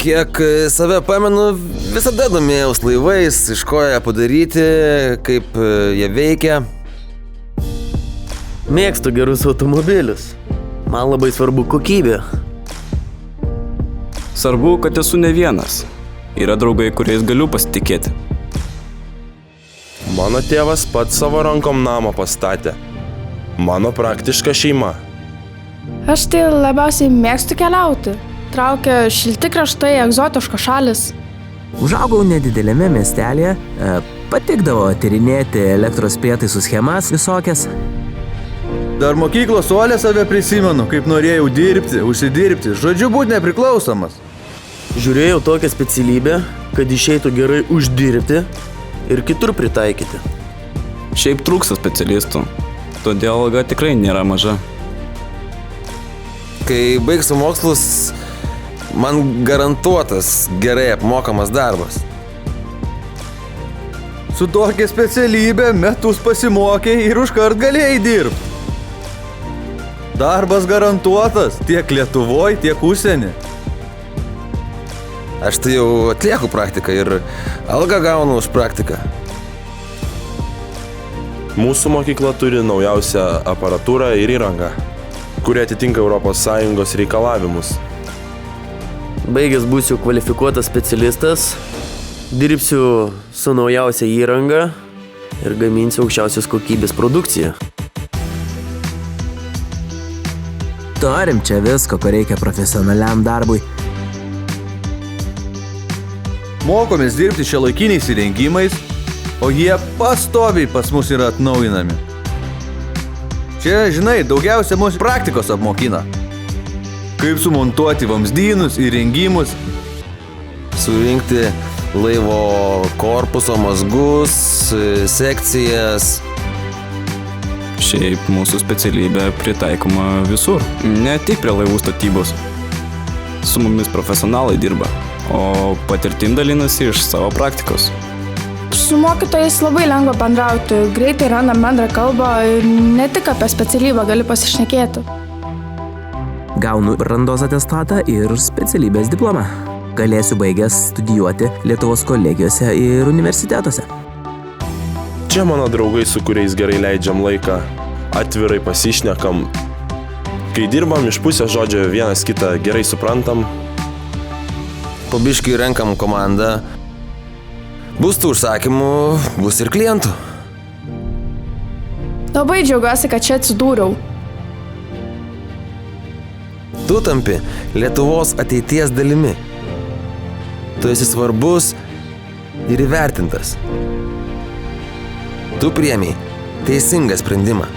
Kiek save pamenu, visada domėjaus laivais, iš ko ją padaryti, kaip jie veikia. Mėgstu gerus automobilius. Man labai svarbu kokybė. Svarbu, kad esu ne vienas. Yra draugai, kuriais galiu pasitikėti. Mano tėvas pats savo rankom namą pastatė. Mano praktiška šeima. Aš tai labiausiai mėgstu keliauti. Traukia šilti kraštai, egzotiškos šalis. Užaugau nedidelėme miestelėje, patikdavo tyrinėti elektros prietaisų schemas visokias. Dar mokyklos suolė save prisimenu, kaip norėjau dirbti, užsidirbti, žodžiu būti nepriklausomas. Žiūrėjau tokią specialybę, kad išeitų gerai uždirbti ir kitur pritaikyti. Šiaip trūksta specialistų, todėl alga tikrai nėra maža. Kai baigsiu mokslus, man garantuotas gerai apmokamas darbas. Su tokia specialybė metus pasimokėjai ir užkart galėjai dirbti. Darbas garantuotas tiek Lietuvoje, tiek užsienį. Aš tai jau atlieku praktiką ir algą gaunu už praktiką. Mūsų mokykla turi naujausią aparatūrą ir įrangą, kurie atitinka ES reikalavimus. Baigęs būsiu kvalifikuotas specialistas, dirbsiu su naujausia įranga ir gaminsiu aukščiausios kokybės produkciją. Turim čia visko, ko reikia profesionaliam darbui. Mokomės dirbti šiuolaikiniais įrengimais, o jie pastoviai pas mus yra atnaujinami. Čia, žinai, daugiausia mūsų praktikos apmokina. Kaip sumontuoti vamzdynus, įrengimus. Surinkti laivo korpuso mazgus, sekcijas. Šiaip mūsų specialybė pritaikoma visur, ne tik prie laivų statybos. Su mumis profesionalai dirba, o patirtim dalinasi iš savo praktikos. Su mokytojais labai lengva bendrauti, greitai randam bendrą kalbą ir ne tik apie specialybę gali pasišnekėti. Gaunu brandos atestatą ir specialybės diplomą. Galėsiu baigęs studijuoti Lietuvos kolegijose ir universitetuose. Čia mano draugai, su kuriais gerai leidžiam laiką, atvirai pasišnekam. Kai dirbam iš pusės žodžio vienas kitą gerai suprantam. Po biškį renkam komandą. Bus tų užsakymų, bus ir klientų. Labai džiaugiuosi, kad čia atsidūriau. Tu tampi Lietuvos ateities dalimi. Tu esi svarbus ir įvertintas. Tu priėmei teisingą sprendimą.